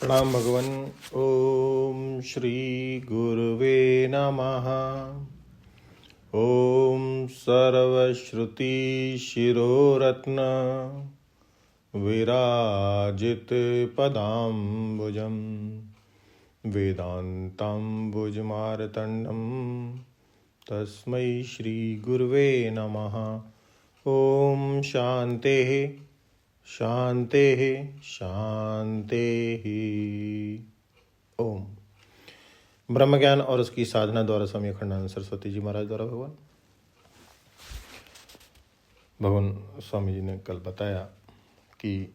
प्रणाम भगवन। ओम श्री गुरुवे नमः। ओम सर्वश्रुति शिरोरत्न विराजित पदाम्बुजं वेदांताम्बुजमार्तण्डं तस्मै श्री गुरुवे नमः। ओम शांति शांति शांति। ओम। ब्रह्म ज्ञान और उसकी साधना द्वारा स्वामी अखंडानंद सरस्वती जी महाराज द्वारा भगवान स्वामी जी ने कल बताया कि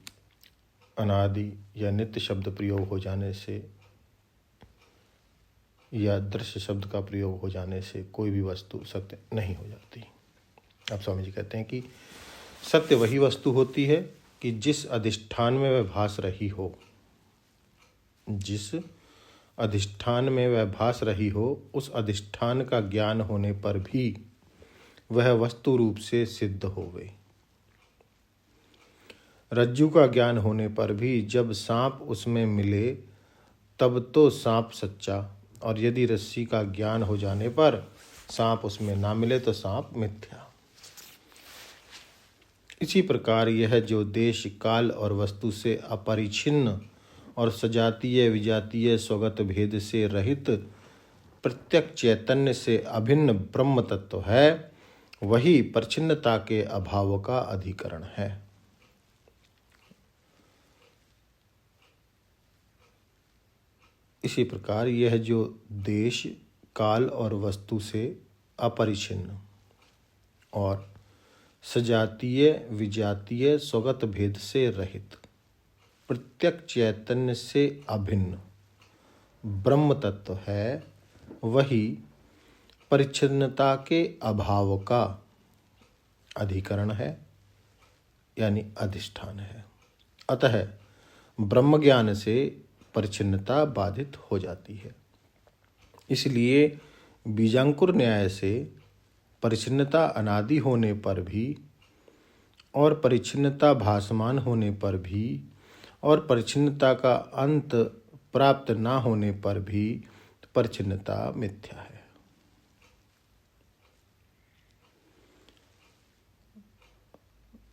अनादि या नित्य शब्द प्रयोग हो जाने से या दृश्य शब्द का प्रयोग हो जाने से कोई भी वस्तु सत्य नहीं हो जाती। अब स्वामी जी कहते हैं कि सत्य वही वस्तु होती है कि जिस अधिष्ठान में वह भास रही हो, जिस अधिष्ठान में वह भास रही हो उस अधिष्ठान का ज्ञान होने पर भी वह वस्तु रूप से सिद्ध होवे। रज्जु का ज्ञान होने पर भी जब सांप उसमें मिले तब तो सांप सच्चा, और यदि रस्सी का ज्ञान हो जाने पर सांप उसमें ना मिले तो सांप मिथ्या। इसी प्रकार यह जो देश काल और वस्तु से अपरिछिन्न और सजातीय विजातीय स्वगत भेद से रहित प्रत्यक्ष चैतन्य से अभिन्न ब्रह्म तत्व है, वही परिच्छिन्नता के अभाव का अधिकरण है। इसी प्रकार यह जो देश काल और वस्तु से अपरिछिन्न और सजातीय विजातीय स्वगत भेद से रहित प्रत्यक्ष चैतन्य से अभिन्न ब्रह्म तत्व है, वही परिच्छिन्नता के अभाव का अधिकरण है, यानी अधिष्ठान है। अतः ब्रह्म ज्ञान से परिच्छिन्नता बाधित हो जाती है। इसलिए बीजांकुर न्याय से परिच्छिन्नता अनादि होने पर भी और परिच्छिन्नता भासमान होने पर भी और परिच्छिन्नता का अंत प्राप्त ना होने पर भी परिच्छिन्नता मिथ्या है।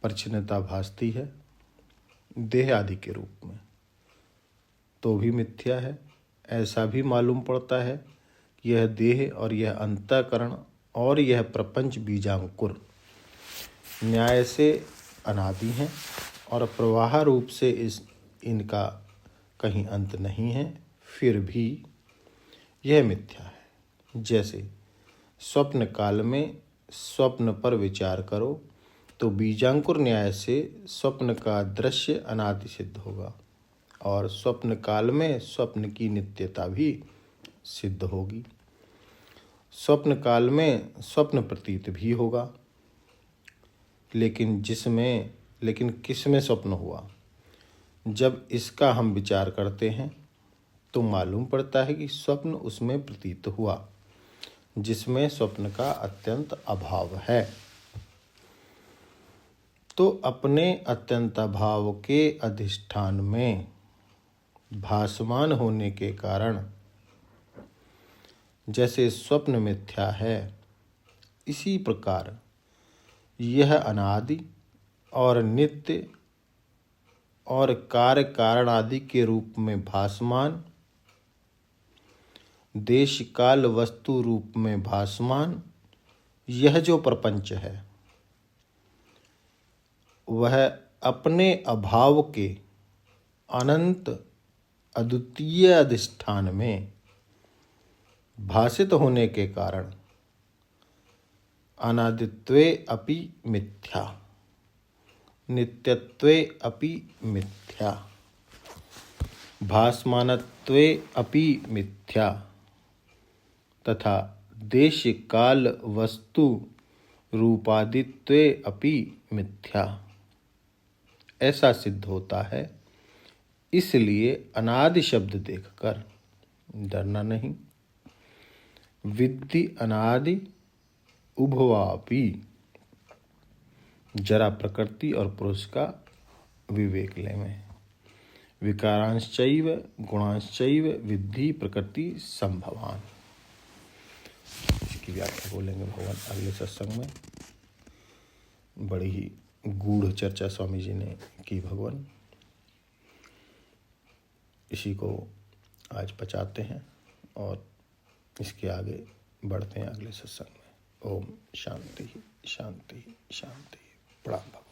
परिच्छिन्नता भासती है देह आदि के रूप में तो भी मिथ्या है। ऐसा भी मालूम पड़ता है कि यह देह और यह अंतःकरण और यह प्रपंच बीजांकुर न्याय से अनादि हैं और प्रवाह रूप से इनका कहीं अंत नहीं है, फिर भी यह मिथ्या है। जैसे स्वप्न काल में स्वप्न पर विचार करो तो बीजांकुर न्याय से स्वप्न का दृश्य अनादि सिद्ध होगा और स्वप्न काल में स्वप्न की नित्यता भी सिद्ध होगी। स्वप्न काल में स्वप्न प्रतीत भी होगा, लेकिन किसमें स्वप्न हुआ, जब इसका हम विचार करते हैं तो मालूम पड़ता है कि स्वप्न उसमें प्रतीत हुआ जिसमें स्वप्न का अत्यंत अभाव है। तो अपने अत्यंत अभाव के अधिष्ठान में भासमान होने के कारण जैसे स्वप्न मिथ्या है, इसी प्रकार यह अनादि और नित्य और कार्य कारण आदि के रूप में भासमान, देश काल वस्तु रूप में भासमान यह जो प्रपंच है वह अपने अभाव के अनंत अद्वितीय अधिष्ठान में भासित होने के कारण अनादित्वे अपि मिथ्या, नित्यत्वे अपि मिथ्या, भासमानत्वे अपि मिथ्या तथा देश काल वस्तु रूपादित्वे अपि मिथ्या ऐसा सिद्ध होता है। इसलिए अनादि शब्द देखकर डरना नहीं। विद्धि अनादि उभवापि, जरा प्रकृति और पुरुष का विवेक ले में विकारांश्चैव गुणांश्चैव विद्धि प्रकृति संभवान। इसकी व्याख्या बोलेंगे भगवान अगले सत्संग में। बड़ी ही गूढ़ चर्चा स्वामी जी ने की भगवान। इसी को आज पचाते हैं और इसके आगे बढ़ते हैं अगले सत्संग में। ओम शांति शांति शांति। प्रणाम।